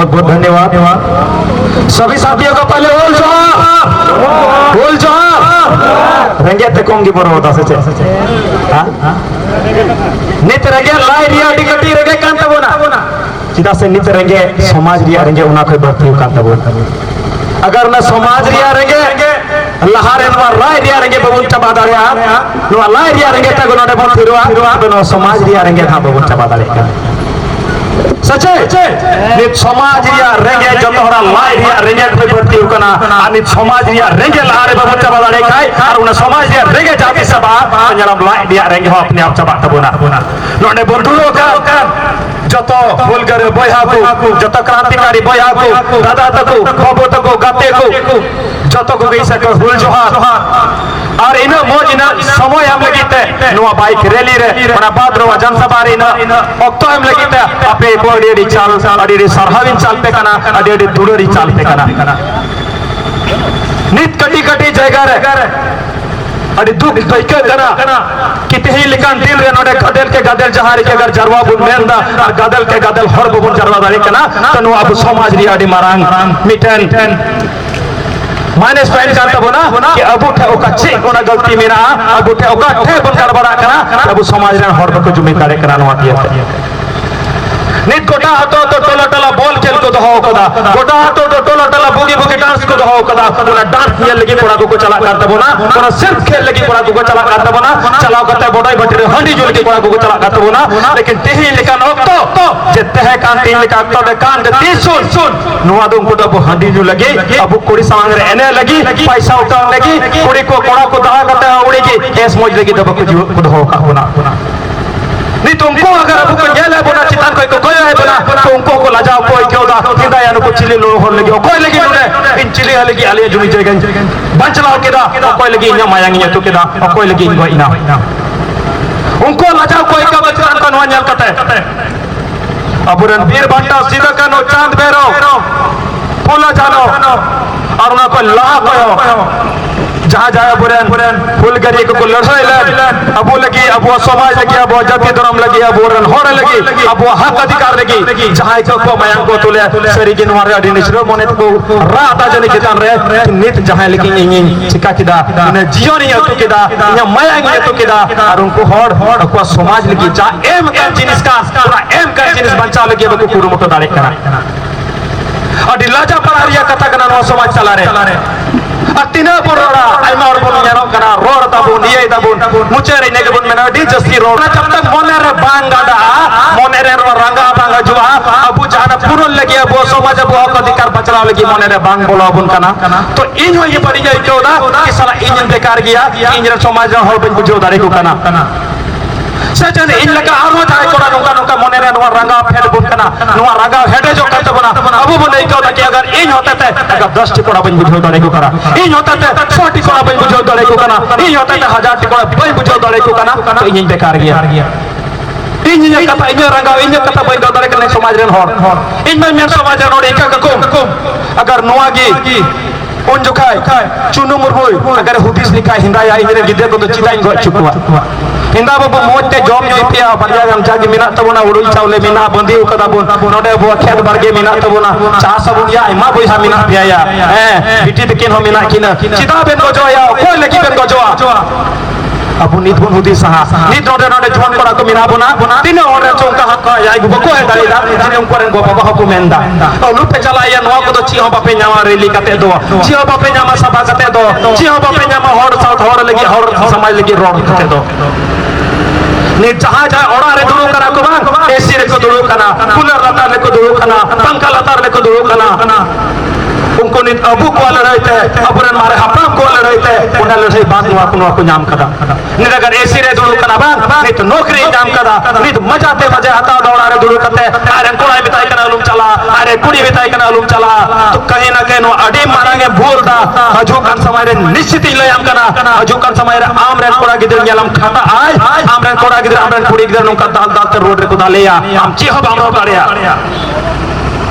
बहुत बहुत धन्यवाद सभी साथियों को। पहले बोल जो रेंगे ते कोंगी बरो होता सचे नित रेंगे लाई रिया टिकटी रेंगे कान तबोना चिदा से नित रेंगे समाज रिया रेंगे उना कोई बढ़ती कान तबोना अगर ना समाज रिया रेंगे लहारे नवा लाई रिया रेंगे बबुन चबा दाड़े नवा लाई रिया रेंगे तगो नडे बन फिरवा बनो समाज रिया रेंगे हां बबुन चबा दाड़े सचे नित समाज रिया रेंगे जतो हरा लाई रिया रेंगे कोई बढ़ती कना नित समाज रिया रेंगे लहारे बबुन चबा दाड़े खाय और उना समाज रिया रेंगे जाति सभा पंजरम लाई रिया रेंगे हो अपने आप चबा तबोना नडे बंधुओं का जतो फुलगर बया को जतो क्रांतिकारी बया को दादा तको बाबू तको गाते को जतो को गई सको हुल जोहार और इना मोज इना समय हम लगिते नोआ बाइक रैली रे ओना बाद रो जनसभा रे इना अक्तो हम लगिते आपे बॉडी चाल अडी सरहाविन चाल पे कना अडी दुडरी चाल पे कना नित कटी कटी जगह रे अरे दुख तैके कना किते ही लिकान दिल रे नोडे गदल के गदल जहारी के अगर जरवा बुन मेंदा और गदल के गदल हर बुन जरवा दारी कना तनु अब समाज री आडी मारांग मिटन माइनस पॉइंट करता बोना कि अबु ठे ओका चे कोना गलती मेरा अबु ठे ओका ठे बन कर बड़ा कना अबु समाज रे हर बको जिम्मेदारी करा नवा दिया नित गोटा हतो तो टोला टोला बॉल खेल को दहो कदा गोटा हतो तो टोला टोला बुगी बुगी डांस को दहो कदा बोला डांस खेल लगी पड़ा को चला करता बोना बोला सिर्फ खेल लगी पड़ा को चला करता बोना चलाओ करता बड़ाई बटरे हंडी जुल के पड़ा को चला करता बोना लेकिन तेही लिखा नोक्तो जे तह कान तीन लिखा तो दे कान दे तीन सुन नुआ दो को तो हंडी जुल लगी अब कुड़ी सांग रे एने लगी पैसा उठाने लगी कुड़ी को कोड़ा को दहा करता उड़ेगी एस मौज लगी दब को दहो का होना नहीं तुमको अगर अब को ये ले बोला चितान कोई को कोई है बोला तो उनको को लजाओ कोई क्यों दा हिंदा यानो को चिली लो हो लगी कोई लगी नुने इन चिली लगी आलिया जुनी जगन बंचलाओ के दा कोई लगी इना मायांगी तो के दा कोई लगी इनको इना उनको लजाओ कोई का बचन का नवान्यल कते अबुरन वीर बंटा सीधा का नो चांद बेरो फूला जानो और उना को ला कयो जहाँ जाए बुरन फुलगरी को लड़ाई लड़ अबू लगी अब वो समाज लगी अब वो जाति धर्म लगी अब वो रन होने लगी अब वो हक अधिकार लगी जहाँ को मयांग को तुले सरी के नवारे अड़ी निश्रो मोने को रात आज नहीं कितान रहे नित जहाँ लगी इंग चिका किदा इन्हें जियो नहीं है तो किदा इन्हें मयांग है तो किदा और उनको हॉड को समाज लगी जहाँ एम का जिनिस का पूरा एम का जिनिस बंचा लगी वो पूरा मोटो दाड़े करा और दिलाजा पर आरिया कथा करना नवा समाज चला रहे अतिना पुरोड़ा आइमा और बोल यानो कना रोड ताबुन ये ताबुन मुचे रे नेगे बुन मेना डी जस्ती रोड जब तक मोने रे बांगाडा मोने रे रंगा बांगा जुआ अबु जाना पुरन लगी अब समाज अब हक अधिकार बचला लगी मोने रे बांग बोला बुन कना तो इन हो ये पड़ी जाए क्यों ना कि साला इन बेकार गया इन रे समाज हो बन बुझो दारे को कना सजन इन लगा आरो जाए कोड़ा नुका नुका मोने रे नुआ रंगा फेड बुन कना नुआ रंगा हेडे जो करते बना अबु बने क्यों कि अगर इन होते थे अगर 10 टिकोड़ा बन बुझो दारे को करा इन होते थे 100 टिकोड़ा बन बुझो दारे को कना इन होते थे 1000 टिकोड़ा बन बुझो दारे को कना तो इन बेकार गया इन ये कथा इन रंगा इन कथा बन दारे कने समाज रे हर इन में समाज रे नोड एका को अगर नुआगी उन जो खाए चुनु मुरमुई अगर हुदिस लिखा हिंदा या इधर गिदे को तो चिदाई गो चुकुआ हिंदा बाबू मोते जॉब दिपिया बरिया गम जागी मिना तबोना उड़ुई चावले मिना बंदी कदा बोन नोडे बो खेत बरगे मिना तबोना चा सबुन या इमा बोइहा मिना पिया या बिटी तकिन हो मिना किना चिदा बेन को जो या कोई लगी बेन को जो अबु नित बुन हुदी सहा नित नोडे नोडे जोन करा को मिना बोना तिने ओरे चौका हक या गु बको है दालीदा जिने उनकोरेन गो बाबा हको मेंदा लु पे चला या नवा को तो ची हो बापे न्यावा रेली कते दो ची हो बापे न्यामा सभा कते दो ची हो बापे न्यामा हर साउथ हर लगी हर समाज लगी रोड कते दो ने जहाँ जाए ओड़ा रे दुड़ू करा को बांग एसी रे को दुड़ू कना कूलर लतार रे को दुड़ू कना पंखा लतार रे को दुड़ू कना उनको नित अबू को लड़ाईते अबरन मारे हपराम को लड़ाईते उन्हें लड़ाई बांध नुआ को नाम कदा नित अगर एसी रे दुड़ू कना बांग नित नौकरी नाम कदा नित मजाते मजे हता दौड़ा रे दुड़ू कते अरे कोड़ा बिताई कना लुम चला अरे कुड़ी बिताई कना लुम चला तो कहीं ना कहीं नो अडी मारांगे भूल दा हजू कान समय रे निश्चित ही लयाम कना हजू कान समय रे आम रे कोड़ा गिदर यलम खाता आज आम रे कोड़ा गिदर आम रे कुड़ी गिदर नुका दाल दाल ते रोड रे को दालेया आम ची हो बामरो बाड़िया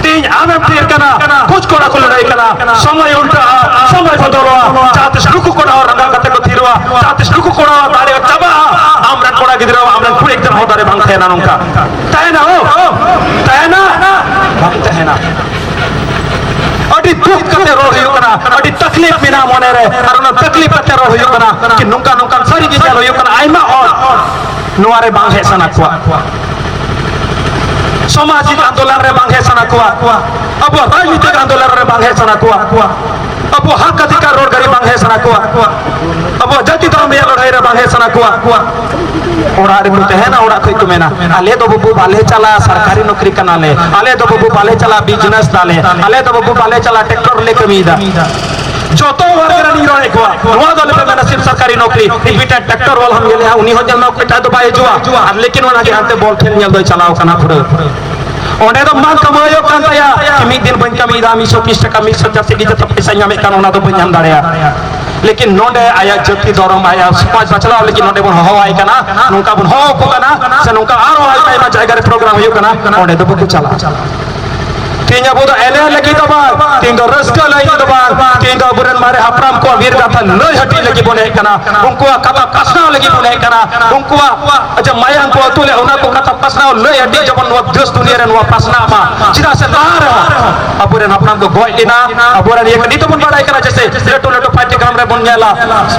तीन आमे फिर कना कुछ कोड़ा को लड़ाई कना समय उल्टा समय बदलवा चाहते लुकु कोड़ा और रंगा कते को थिरवा चाहते लुकु कोड़ा तारे चबा आमरन कोड़ा गिदरा आमरन पूरे एकदम होता रे भांग थे ना नुका तैना हो तैना भांग थे ना अड़ी दुख कते रोड हुई कना अड़ी तकलीफ बिना मोने रे और उन तकलीफ कते रोड हुई कना कि नुका नुका सारी चीज हुई कना आइमा और नुआरे बांग है सना कुआ सामाजिक आंदोलन रे बांग है सना कुआ अब राजनीतिक आंदोलन रे बांग है सना कुआ अब हक अधिकार रोड गरी बांग है सना कुआ अब जाति धर्म या लड़ाई रे बांग है सना कुआ ओड़ा रे बोलते हैं ना ओड़ा कोई को मेना आले तो बबू बाले चला सरकारी नौकरी करना ले आले तो बबू बाले चला बिजनेस डाले आले तो बबू बाले चला ट्रैक्टर ले कमीदा जो तो वर्ग नहीं रहे को नवा दल पे मैंने सिर्फ सरकारी नौकरी बिटा ट्रैक्टर वाला हम गेले उनी हो जन नौकरी ता तो बाय जुआ लेकिन वना के हाथे बॉल खेल नियल दो चलाओ कना पुरो ओने तो मान कमायो कांतया कि मी दिन बन कमी दामी 120 टका 100 से गिजत पैसा ᱧᱟᱢᱮ कान ओना तो बन दाड़या लेकिन नोंडे आया जति दरम आया समाज बचला लेकिन नोंडे बन हवाई कना नोंका बन हो को कना से नोंका आरो आय मा जायगा रे प्रोग्राम हुयो कना ओने तो बकु चला तीन अब तो एले लगी तो बार तीन तो रस्का लगी तो बार तीन तो बुरन मारे हपराम को वीर गाथा नय हटी लगी बोले कना उनको कबा कसना लगी बोले कना उनको अच्छा माया को तुले उना को कता कसना नय हटी जबन नो देश दुनिया रे नो पसना मा चिदा से लार अबुरन हपराम को गोय दिना अबुरन एक नी तो बन बड़ाई कना जैसे लेटो लेटो पाठ्यक्रम रे बन जाला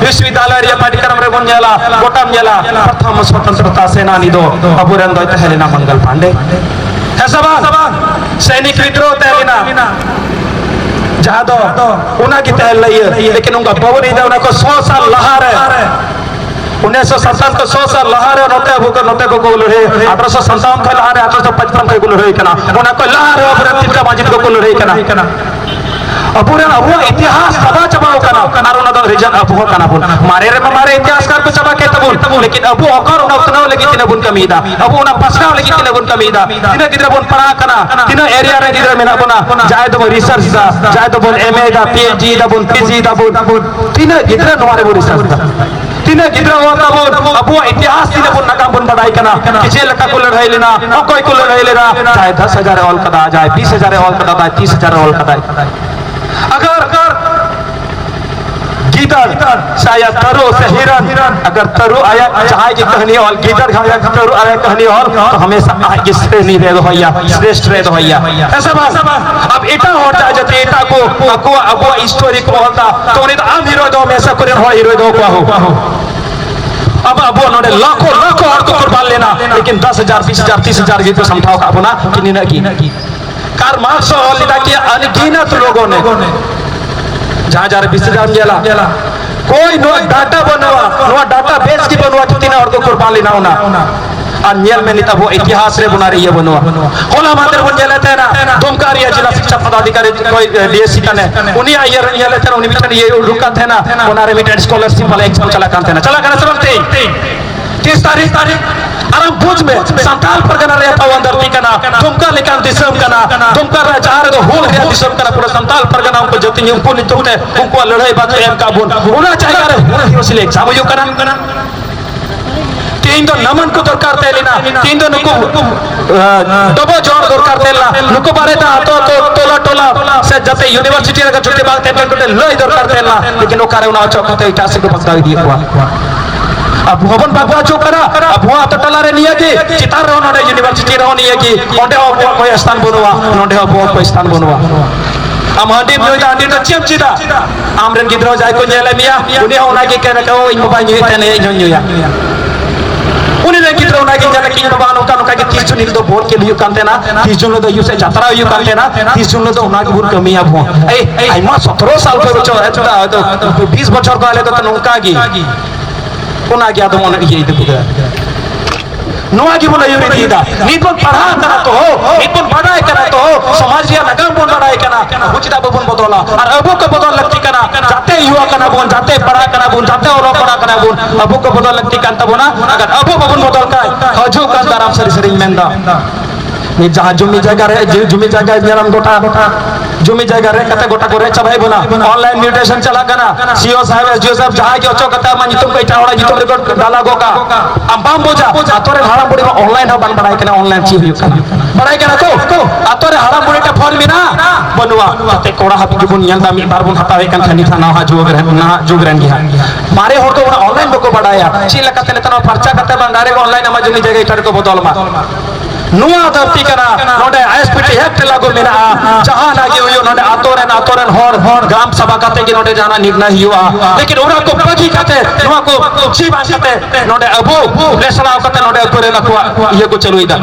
विश्वविद्यालय रे पाठ्यक्रम रे बन जाला गोटाम जाला प्रथम स्वतंत्रता सेनानी दो अबुरन दो हेलेना मंगल पांडे है सब सैनिक विद्रोह तहलीना जहां दो उना की तहल लई लेकिन उनका बबरी दे उनको 100 साल लहार है 1957 को 100 साल लहार है नोते को गोल रे 1857 के लहार है 1855 के गोल रे कना उनको लहार है और तिनका माजिद को गोल रे कना अपुरन अबुआ इतिहास सभा चबाओ कना और उना दो रीजन अबुआ कना बोल मारे रे मारे इतिहासकार को चबा के तबुल लेकिन अबु अकर उना उतनाव लगी तिने बुन कमीदा अबु उना पसनाव लगी तिने बुन कमीदा तिने गिदरा बुन पढ़ा कना तिने एरिया रे गिदरा मेना बुना जाय तो रिसर्च दा जाय तो बुन एमए दा पीएचडी दा बुन पीजी दा बुन तिने गिदरा नोरे बुन रिसर्च दा तिने गिदरा होता बुन अबु इतिहास तिने बुन नका बुन बड़ाई कना किसे लका को लड़ाई लेना कोई को लड़ाई लेना चाहे 10,000 ऑल कदा जाए 20,000 ऑल कदा जाए 30,000 ऑल कदा अगर गीदड़ शायद तरो से हिरन अगर तरो आया चाहे की कहानी और गीदड़ खाया तरो आया कहानी और तो हमेशा आगे श्रेणी रह होया श्रेष्ठ रह होया ऐसा बात अब इटा होता जते इटा को अगुआ स्टोरी को होता तो नहीं तो आम हीरो दो में ऐसा करे हो हीरो दो को हो अब अबो नोडे लाखों और को कुर्बान लेना लेकिन 10,000 20,000 30,000 गीत को समझाओ का अपना कि नहीं की कार मार्क्स और लिखा कि अनगिनत लोगों ने जहां जा रहे 20,000 गेला कोई नो डाटा बनवा नो डाटा बेस की बनवा कितने और को कुर्बान लेना होना अन्यल में नहीं वो इतिहास रे बना रही है बनवा होला मात्र बन जाते हैं ना दुमकारी जिला शिक्षा पदाधिकारी कोई डीएससी कने उन्हीं आयर ये लेते हैं उन्हीं बिचार ये रुका थे ना उन्हें रिमिटेड स्कॉलरशिप वाला एग्जाम चला करते ना चलते 30 तारीख आराम बुझ में संताल परगना रहता हुआ अंदर कना तुमका लेकर दिसम कना तुमका चार दो होल गया दिसम कना पूरा संताल परगना उनको जति उनको नहीं तुमने उनको लड़ाई बात एम का बोल उन्हें चाहिए रे उन्हें सिले एग्जाम यो कना तीन तो नमन को दरकार तेलिना तीन तो नुको डबो जोर दरकार तेला नुको बारे ता तो टोला से जते यूनिवर्सिटी रे छुट्टी बात ते लई दरकार तेला लेकिन ओ करे उना चौकते इटासे को पकड़ा दिए हुआ अब भवन बाबा जो करा अब वहां तो टला रे निया की चितार रो नडे यूनिवर्सिटी रो निया की ओंडे ओ कोई स्थान बनवा नोंडे ओ कोई स्थान बनवा am handi beliau handi tu cium cida amren gidro jai ko nyele mia uni ona ki kena ko ingo banyu tene nyonyo ya uni le gidro ona ki jana ki banu kan ka ki 30 jun do bol ke liu kan tena 30 jun do yu se jatra yu kan tena 30 jun do ona ki bur kami abo ai ma 17 साल के बच्चा है तो 20 बच्चों को आले तो नौका की उना गया तो मन ये देखो नोआ की बोला यूरी दीदा नीतन पढ़ा करा तो हो नीतन पढ़ाई करा तो हो समाज या नगम बोल पढ़ाई करा बुचिता बबन बदला और अबो को बदल लगती करा जाते युवा करा बोल जाते पढ़ा करा बोल जाते और पढ़ा करा बोल अबो को बदल लगती कांता बोना अगर अबो बबन बदल का हजो का दाराम सरी मेंदा ni jaha jumi jaga re jumi jaga nyaram gota jumi jaga re kata gota gore chabai bona online mutation chala kana CEO sahab SDO sahab jaha ki ocho kata ma nitum ko ita ora nitum record dala goka ambam boja atore haram bodi ma online ha ban banai kana online chi huyu kana banai kana to atore haram bodi ta form mina banwa ate koda habi ki bun yanda mi bar bun hatawe kan khani thana ha jogren gi ha mare hor to online boko badaya chi la kata letana parcha kata ban direct online ama jumi jaga ita ko bodol ma नुआ धरती कना नोडे आईएसपीटी act लागू मेना जहां लागे हुयो नोडे आतोरन हर ग्राम सभा काते की नोडे जाना निर्णय हुआ लेकिन ओरा को बगी काते नुआ को जीवन काते नोडे अबो लेसलाव काते नोडे अतोरे लखवा ये को चलुइदा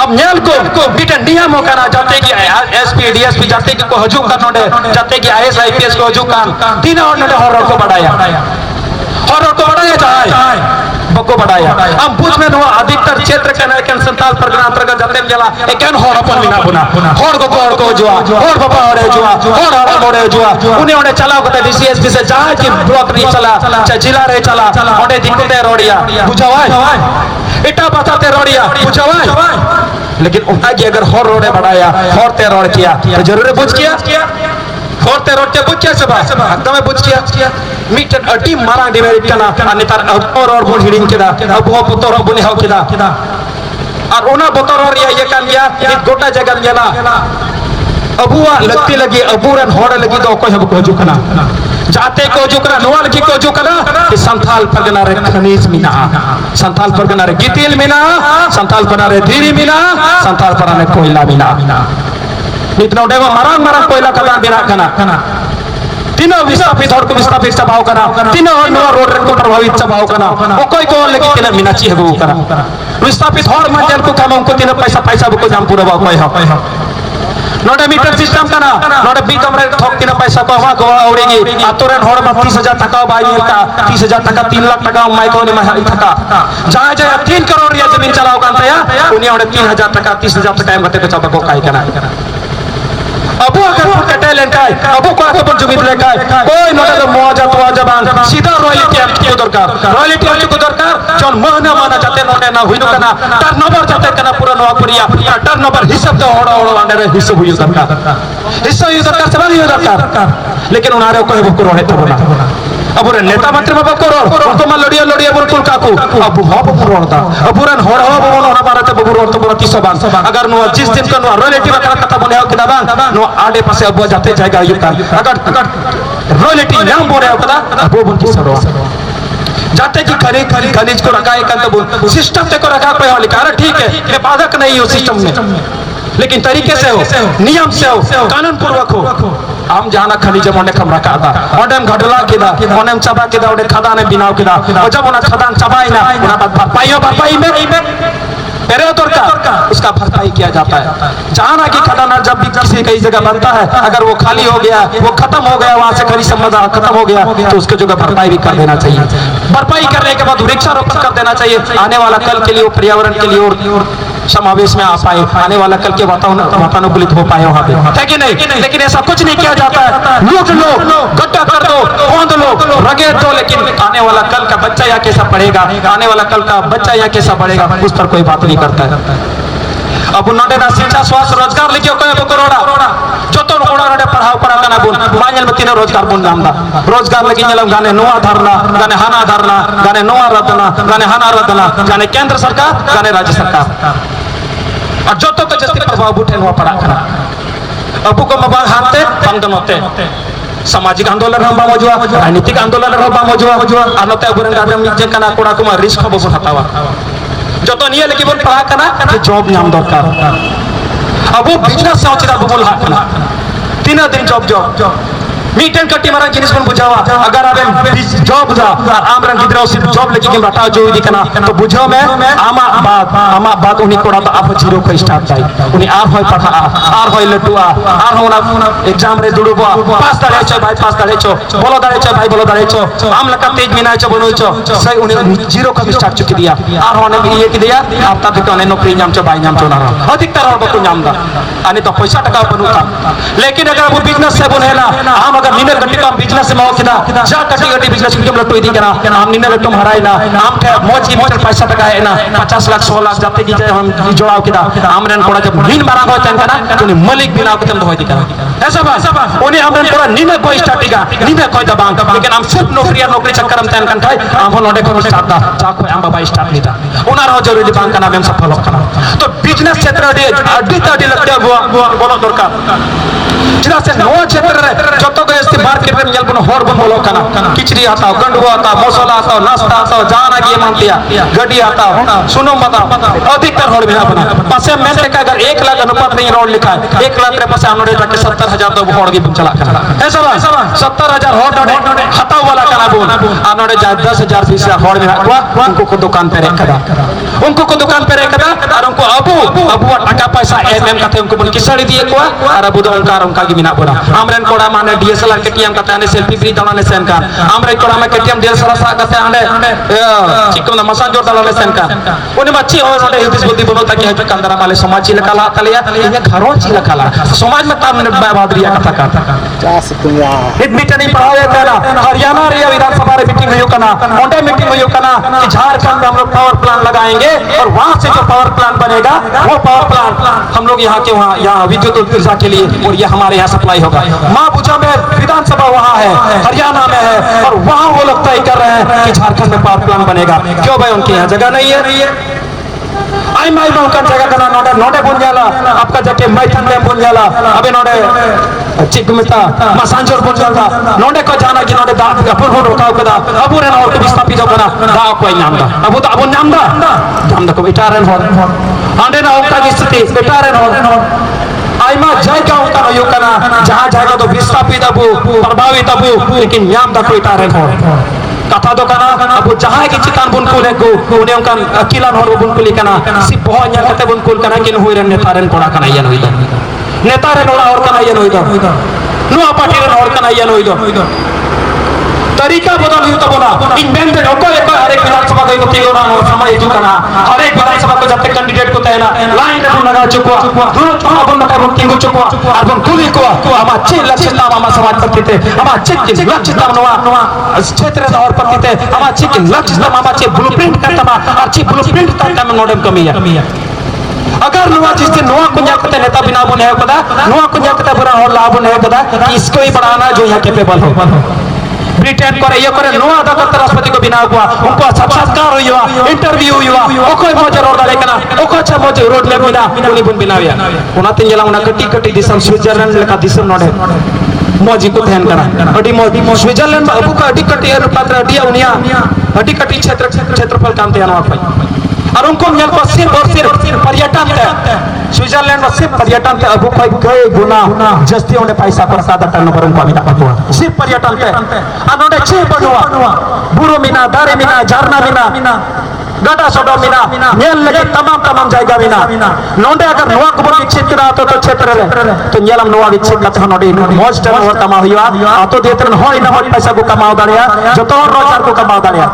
अब न्याल को बिटन नियम कना जाते की एसपी डीएसपी जाते की को हजू का नोडे जाते की आईएएस आईपीएस को हजू कान तीन और नोडे हर को बढ़ाया जाए बको बढ़ाया हम पूछ में नुआ अधिकतर क्षेत्र के नरकन संताल परगना अंतर्गत जाते जला एकन होर अपन बिना बुना होर को जुआ होर बाबा होरे जुआ होर हरा मोरे जुआ उन्हें उन्हें चलाओ कते डीसीएसपी से जाए कि ब्लॉक नहीं चला चाहे जिला रे चला उन्हें दिक्कतें रोड़िया बुझावाय इटा बताते रोड़िया बुझावाय लेकिन उन्हें की अगर होर रोड़े बढ़ाया होर ते रोड़ किया तो जरूर बुझ किया होरते रोटे बुझ किया सब एकदम बुझ किया मीटन अटी मारा डिमेरिट कना अनेतार और बुन हिडिंग केदा अब हो पुतोर बुन हाउ केदा और ओना बोतोर और ये कान गया ये गोटा जगह गेला अबुआ लगती लगी अबुरन होड़ लगी तो कोई हम को जुकना जाते को जुकना नोवाल की को जुकना कि संथाल परगना रे खनीज मिना संथाल परगना रे गितिल मिना संथाल परगना रे धीरी मिना संथाल परगना रे कोयला मिना नितना उडेवा मारांग कोयला कदा बिना कना तीनों विस्थापित और को विस्थापित सभाव कना तीनों नवा रोड को प्रभावित सभाव कना ओ कोई को लेके तीन मिनाची है वो कना विस्थापित और मंजल को काम को तीन पैसा को जाम पूरा बा कोई है नोडे मीटर सिस्टम कना नोडे बी कमरे ठोक तीन पैसा को हवा गोवा उड़ेगी आतोरन होड़ में 30,000 टका बाई मिलता 30,000 टका 3 लाख टका माइको ने में टका जाए 3 करोड़ या जमीन चलाओ कांते या उन्हें उन्हें 3,000 टका 30,000 टका में को चबा को काई कना अबू अगर कटे लेकाय अबू को अपन जमीन लेकाय कोई नोडे तो मौजा तो जबान सीधा रॉयल्टी एक्ट को दरकार जन माना जाते नोडे ना हुइनो कना टर्नओवर जाते कना पूरा नवा पुरिया टर्नओवर हिसाब तो ओड़ा अंडर हिसाब हुइयो दरकार सब हुइयो दरकार लेकिन उनारे कोई बको रहे तो ना अब नेता मंत्री में बको रो तो मा लड़िया बुलकुल काकू अब हो बको रोता अब होड़ हो बोनो ना भारत बको रो तो बोला 300 अगर नो जिस दिन का नो रॉयल्टी वाला कथा बने हो किदा नो आडे पासे अब जाते जाएगा यू का अगर रॉयल्टी नाम बोले हो कदा अब वो की सरो जाते की खनिज को रखा है कंद सिस्टम ते को रखा कोई लिखा अरे ठीक है ये बाधक नहीं हो सिस्टम में लेकिन तरीके से हो नियम से हो कानून पूर्वक हो हम जाना खनिज मोने खमरा कादा ओडम घडला केदा ओनेम चबा केदा ओडे खदाने बिनाव केदा और जब ओना खदान चबाई ना ओना भरपाई में पेरे दरकार उसका भरपाई किया जाता है जहां ना कि खदाना जब भी किसी कई जगह बनता है अगर वो खाली हो गया वो खत्म हो गया वहां से खनिज संपदा खत्म हो गया तो उसके जगह भरपाई भी कर देना चाहिए भरपाई करने के बाद वृक्षारोपण कर देना चाहिए आने वाला कल के लिए पर्यावरण के लिए और समावेश में आ पाए आने वाला कल के वातानुकूलित हो पाए वहां पे है कि नहीं लेकिन ऐसा कुछ नहीं किया जाता है लूट लो गड्ढा कर दो खोद लो रगेड़ दो लेकिन आने वाला कल का बच्चा यहाँ कैसा पढ़ेगा आने वाला कल का बच्चा यहाँ कैसा पढ़ेगा उस पर कोई बात नहीं करता है अब उन्होंने ना शिक्षा स्वास्थ्य रोजगार लिखियो कोई करोड़ा जो तो उन्होंने पढ़ा करना बुन मांगल में तीनों रोजगार बुन नाम रोजगार लगी जलम गाने नोआ धरना गाने हाना धरना गाने नोआ रदना गाने हाना रदना गाने केंद्र सरकार गाने राज्य सरकार और जो तो जस्ती प्रभाव उठे नोआ पढ़ा करना अबू को मबाग हानते बंधन होते सामाजिक आंदोलन हम बामजुआ राजनीतिक आंदोलन हम बामजुआ अनते अबुरन गादम जे कना कोड़ा कुमार रिस्क बबु हटावा जो तो निये लेकिन पढ़ा करना जॉब नाम दरकार अब वो बिजनेस से चिदा बोल हाकना 3 दिन जॉब मीटन कट्टी मारा जिनिस बन बुझावा अगर आबे जॉब जा आमरन गिदरा सिर्फ जॉब लेके बताओ जो दिखना तो बुझो में आमा बात उन्हीं कोड़ा तो आप जीरो को स्टार्ट जाए उन्हीं आर होय पढ़ा आर होय लटुआ आर होना एग्जाम रे दुडुबा पास दाड़े छ भाई पास दाड़े छ बोलो दाड़े छ भाई बोलो दाड़े छ आम लका तेज मिना छ बनो छ सही उन्हीं जीरो का स्टार्ट चुकी दिया आर होने ये की दिया आप ता दुकाने नौकरी नाम छ भाई नाम छ ना अधिकतर और बको नाम दा आने तो पैसा टका बनुता लेकिन अगर वो बिजनेस से बनेला हम अगर निने गट्टी का बिजनेस में हो किदा जा गट्टी बिजनेस के लटो दी कना हम निने लटो हराइना हम के मोच की मीटर पैसा टका है ना 50 लाख 100 लाख जाते की हम जोड़ाओ किदा हमरन कोड़ा जब नीन मारा हो तन कना उनी मलिक बिना के तम होई दी कना ऐसा बात उनी हमरन कोड़ा निने कोई स्टार्टिंग निने कोई दबांग लेकिन हम सिर्फ नौकरी चक्कर में तन कन थाई हम नोडे को स्टार्ट दा जा कोई हम बाबा स्टार्ट लीदा उना रहो जरूरी बांग कना में सफल हो कना तो बिजनेस क्षेत्र अड्डी तड्डी लगते बोलो दरकार चेदा से नवा क्षेत्र रे जतो को इस मार्केट में नेल बन हर बन बोलो कना किचड़ी आता गंडुआ आता मसाला आता नाश्ता आता जाना की मानतिया गड्डी आता सुनो मता अधिकतर हर में अपना पासे में से अगर 1 लाख अनुपात नहीं रोड लिखा है 1 लाख रे पासे अनोडे जाके 70,000 तो हर की चला कना ऐसा 70,000 हर हता वाला कना बोल अनोडे 10,000 20 हर में रखवा उनको को दुकान पे रखदा उनको को दुकान पे रखदा और उनको अबू टाका पैसा एमएम कथे उनको बन किसड़ी दिए को और अबू दो उनका की बिना बोला आमरेन कोड़ा माने डीएसएलआर केटीएम कते आने सेल्फी फ्री दलाने सेन का आमरे कोड़ा में केटीएम डीएसएलआर सा कते आने चिकम ना मसाज जोड़ दलाने सेन का उनी बच्ची हो नोडे हिदिस बुद्धि बोल ताकि है कंदरा माले समाज चिल कला तलिया ये घरों चिल कला समाज में ताम बादरिया कथा का जा सितुया हित मीटिंग पढ़ावे तेरा हरियाणा रे विधानसभा रे मीटिंग हुई कना ओंडे मीटिंग हुई कना कि झारखंड में हम लोग पावर प्लांट लगाएंगे और वहां से जो पावर प्लांट बनेगा वो पावर प्लांट हम लोग यहाँ के वहाँ यहाँ विद्युत ऊर्जा के लिए और ये हमारे यहाँ सप्लाई होगा माँ बुझा में विधानसभा वहाँ है हरियाणा में है और वहाँ वो लोग तय कर रहे हैं कि झारखंड में पावर प्लांट बनेगा क्यों भाई उनके यहाँ जगह नहीं है आई माई में उनका जगह करना नोडे नोडे बुन जाला आपका जाके मैथन में बुन जाला अबे नोडे चिकमिता मसांजर बुन जाला नोडे को जाना कि नोडे दाप का पुर रोकाव कदा अबू रे नोडे विस्थापित हो कना दाव कोई नाम दा अबू तो अबू नाम दा को बेटारन हो आंडे ना उनका स्थिति बेटारन हो आईमा जायगा उनका नयो कना जहां जाएगा तो विस्थापित अबू प्रभावित अबू लेकिन नाम दा कोई टारन हो कथा दो कना अबू जहां की चितान बुनकुल है को उन्हें उनका अकेला नोर बुनकुल कना सि बहुत न्या कते बुनकुल कना किन हुई रे नेतारन कोड़ा कना यन होई दो नेतारन ओड़ा और कना यन होई दो नुआ पार्टी रे और कना यन होई दो तरीका बदल हुई तो बोला इन मेन में नको एक हर एक विधानसभा को तीनों नाम समय इतु करना हर एक विधानसभा को जब तक कैंडिडेट को तयना लाइन रे लगा चुका दोनों चुनाव बन का बन किंगु चुका और बन कुली को हम अच्छे लक्ष्य नाम हम समाज पर थे हम अच्छे के लक्ष्य नाम नवा क्षेत्र और पर थे हम अच्छे के लक्ष्य नाम हम अच्छे ब्लूप्रिंट करता अच्छी ब्लूप्रिंट करता में नोडम कमी है अगर नुआ चीज से नुआ कुंजा कते नेता बिना बुने है कदा नुआ कुंजा कते बुरा और लाभ नहीं कदा इसको ही बढ़ाना जो यहाँ कैपेबल हो ब्रिटेन करे ये करे नुआ अदालत राष्ट्रपति को बिना हुआ उनको साक्षात्कार हुआ इंटरव्यू हुआ ओको मोजे रोड डाले कना ओको अच्छा मोजे रोड में बिना उनी बुन बिना या उना तीन जला उना कटी कटी दिसम स्विट्जरलैंड लेका दिसम नोडे मोजी को ध्यान करा अडी मोजी स्विट्जरलैंड अबू का अडी कटी पात्र अडी उनिया अडी कटी क्षेत्रफल काम ते आना भाई और उनको मिल को सिर्फ और सिर्फ पर्यटन है स्विट्जरलैंड में सिर्फ पर्यटन पे अबू कोई कई गुना जस्ती होने पैसा पर सादा टन पर उनको अभी तक हुआ सिर्फ पर्यटन पे अनोडे छे बनवा बुरो मीना दारे मीना झारना मीना गटा सोडो मीना नेल लगे तमाम जायगा मीना नोंडे अगर नुआ को विकसित करा तो क्षेत्र रे तो नेलम नुआ विकसित करते नोडे मोस्ट और कमा हुआ तो देतन हो इन मोट पैसा को कमाओ दाड़िया जो तो रोजगार को कमाओ दाड़िया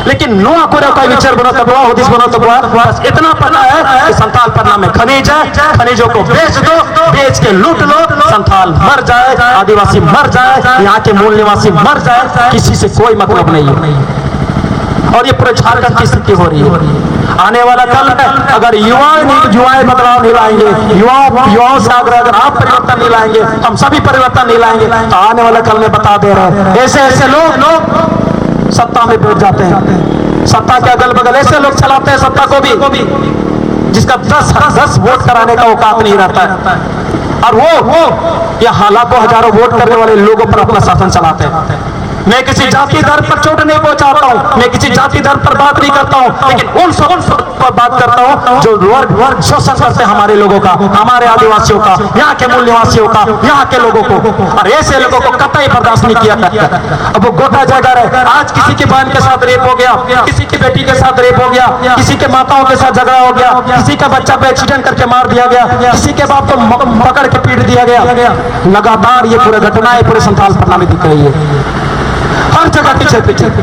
लेकिन नुआ को कोई विचार बनो तबवा होदिस बनो तबवा बस इतना पता है कि संथाल पन्ना में खनिज है खनिजों को बेच दो बेच के लूट लो संथाल मर जाए आदिवासी मर जाए यहाँ के मूल निवासी मर जाए किसी से कोई मतलब नहीं है और ये पूरे झारखंड की स्थिति हो रही है आने वाला कल है अगर युवाएं बदलाव नहीं लाएंगे युवाओं से आग्रह अगर आप परिवर्तन नहीं लाएंगे हम सभी परिवर्तन नहीं लाएंगे तो आने वाला कल में बता दे रहे हैं ऐसे लोग सत्ता में बैठ जाते हैं सत्ता के अगल बगल ऐसे लोग चलाते हैं सत्ता को भी जिसका 10 वोट कराने का औकात नहीं रहता है और वो या लाखों हजारों वोट करने वाले लोगों पर अपना शासन चलाते हैं मैं किसी जाति धर्म पर चोट नहीं पहुंचाता हूं मैं किसी जाति धर्म पर बात नहीं करता हूं लेकिन उन सब पर बात करता हूं जो वर्ग शोषण करते हैं हमारे लोगों का हमारे आदिवासियों का यहाँ के मूल निवासियों का यहाँ के लोगों को और ऐसे लोगों को कतई बर्दाश्त नहीं किया जाता अब वो गोटा जगह है आज किसी की बहन के साथ रेप हो गया किसी की बेटी के साथ रेप हो गया किसी के माताओं के साथ झगड़ा हो गया किसी का बच्चा को एक्सीडेंट करके मार दिया गया किसी के बाप को पकड़ के पीट दिया गया लगातार ये पूरे घटनाएं पूरे संथाल पन्ना में दिख रही है हर जगह पीछे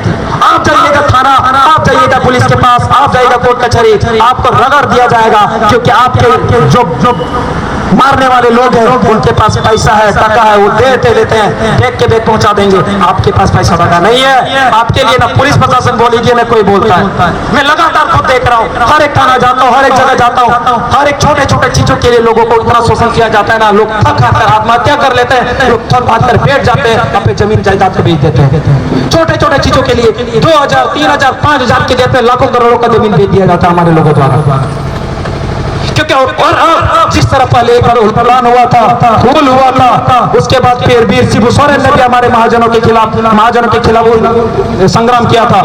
आप जाइएगा थाना आप जाइएगा पुलिस के पास आप जाइएगा कोर्ट कचहरी आपको रगड़ दिया जाएगा क्योंकि आपके जो मारने वाले लोग हैं उनके पास पैसा है टका है वो देते हैं देख के देख पहुंचा देंगे आपके पास पैसा टका नहीं है आपके लिए ना पुलिस प्रशासन बोलीजिए ना कोई बोलता है मैं लगातार खुद देख रहा हूँ हर एक थाना जाता हूँ हर एक जगह जाता हूँ हर एक छोटे चीजों के लिए लोगों को इतना शोषण किया जाता है ना लोग थक हार कर आत्महत्या कर लेते हैं लोग थक हार कर बैठ जाते हैं अपने जमीन जायदाद को बेच देते हैं छोटे चीजों के लिए 2000 3000 5000 के देते हैं लाखों करोड़ों का जमीन बेच दिया जाता है हमारे लोगों द्वारा क्योंकि और जिस तरह पहले एक बार हुलफलान हुआ था, फूल हुआ था, उसके बाद फिर वीर शिबू सोरेन ने भी हमारे महाजनों के खिलाफ संग्राम किया था।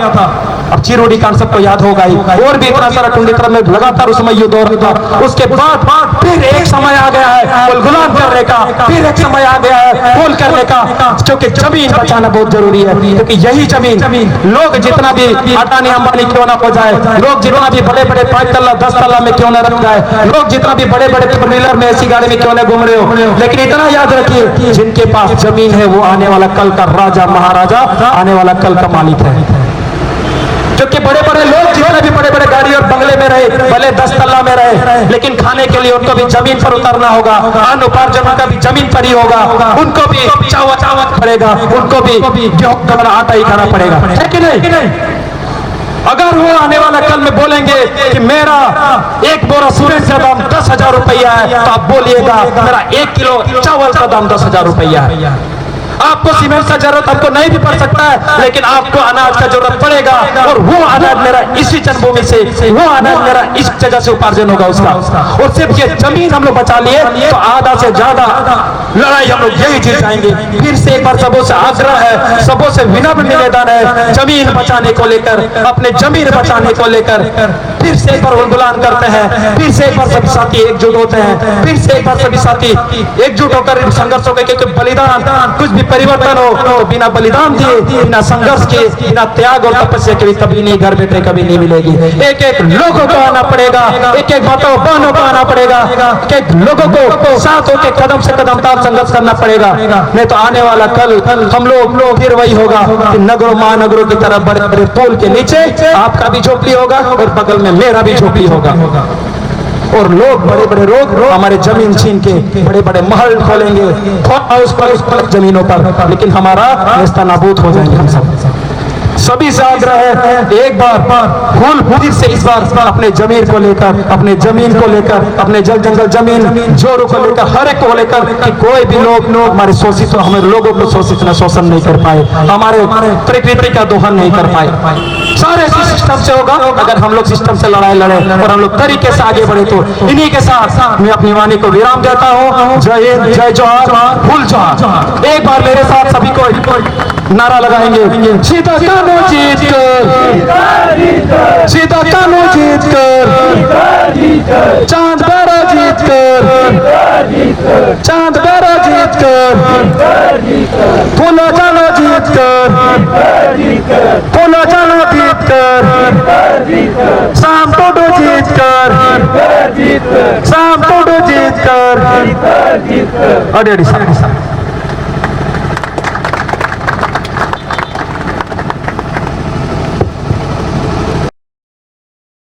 अब चिरोड़ी कांड सबको याद होगा ही, और भी इतना सारा टुंडी तरफ में लगातार उस समय युद्ध हो रहा था। उसके बाद फिर एक समय आ गया है गुलाम करने का, फिर एक समय आ गया है फूल करने का, क्योंकि जमीन बचाना बहुत जरूरी है। क्योंकि यही जमीन, लोग जितना भी अडानी अंबानी क्यों ना हो जाए, लोग जितना भी बड़े बड़े 5 तल्ला 10 तल्ला में क्यों ना रख जाए, लोग जितना भी बड़े बड़े फोर व्हीलर में ऐसी गाड़ी में क्यों ना घूम रहे हो, लेकिन इतना याद रखिए जिनके पास जमीन है वो आने वाला कल का राजा महाराजा, आने वाला कल का मालिक है। क्योंकि बड़े बड़े लोग जितने भी बड़े बड़े गाड़ी और बंगले में रहे, भले 10 तल्ला में रहे, लेकिन खाने के लिए उनको भी जमीन पर उतरना होगा, अन्न उपार्जन का भी जमीन पर ही होगा, उनको भी चावत पड़ेगा, उनको भी गेहूं का आटा ही खाना पड़ेगा, है कि नहीं? अगर वो आने वाला कल में बोलेंगे कि मेरा एक बोरा सीमेंट का दाम 10,000 रुपया है, तो आप बोलिएगा मेरा 1 किलो चावल का दाम 10,000 रुपया है। आपको सीमेंट का जरूरत आपको नहीं भी पड़ सकता है, लेकिन आपको अनाज का जरूरत पड़ेगा, और वो अनाज मेरा इसी जन्मभूमि से, वो अनाज मेरा इस जगह से उपार्जन होगा उसका। और सिर्फ ये जमीन हम लोग बचा लिए तो आधा से ज्यादा लड़ाई हम लोग यही जीत जाएंगे। फिर से एक बार सबों से आग्रह है, सबों से विनम्र निवेदन है, जमीन बचाने को लेकर, अपने जमीन बचाने को लेकर फिर से एक बार गुलाम करते हैं, फिर से एक बार सभी साथी एकजुट होते हैं, फिर से एक बार सभी साथी एकजुट होकर संघर्ष हो गए। क्योंकि बलिदान, कुछ भी परिवर्तन हो तो बिना बलिदान दिए, बिना संघर्ष के, बिना त्याग और तपस्या के भी कभी नहीं, घर बैठे कभी नहीं मिलेगी। एक एक लोगों को आना पड़ेगा, एक एक बातों बहनों को आना पड़ेगा, एक एक लोगों को साथ होकर कदम से कदम ताल संघर्ष करना पड़ेगा। नहीं तो आने वाला कल हम लोग फिर वही होगा कि नगरों महानगरों की तरह बड़े बड़े पुल के नीचे आपका भी झोपड़ी होगा और बगल में मेरा भी झोपड़ी होगा, और लोग बड़े बड़े लोग हमारे जमीन छीन के बड़े बड़े महल खोलेंगे उस पर जमीनों पर, लेकिन हमारा रिश्ता नाबूद हो जाएंगे। हम सभी से आग्रह है, एक बार फूल फूल से इस बार अपने जमीन को लेकर, अपने जमीन को लेकर, अपने जल जंगल जमीन जोरों को लेकर, हर एक को लेकर कि कोई भी लोग हमारे शोषित, हमारे लोगों को शोषित न शोषण नहीं कर पाए, हमारे प्रकृति का दोहन नहीं कर पाए। सारे सिस्टम से होगा अगर हम लोग सिस्टम से लड़ाई लड़े और हम लोग तरीके से आगे बढ़े। तो इन्हीं के साथ मैं अपनी वाणी को विराम देता हूँ। जय हिंद, जय जोहार, फुल जोहार। एक बार मेरे साथ सभी को नारा लगाएंगे, सीधा कानून जीत कर, सीधा कानून जीत कर, चांद बेरा जीत कर, चांद बेरा जीत कर, फूलो जानो जीत कर, फूलो जानो जीत कर, शाम टोडो जीत कर, शाम टोडो जीत कर। अरे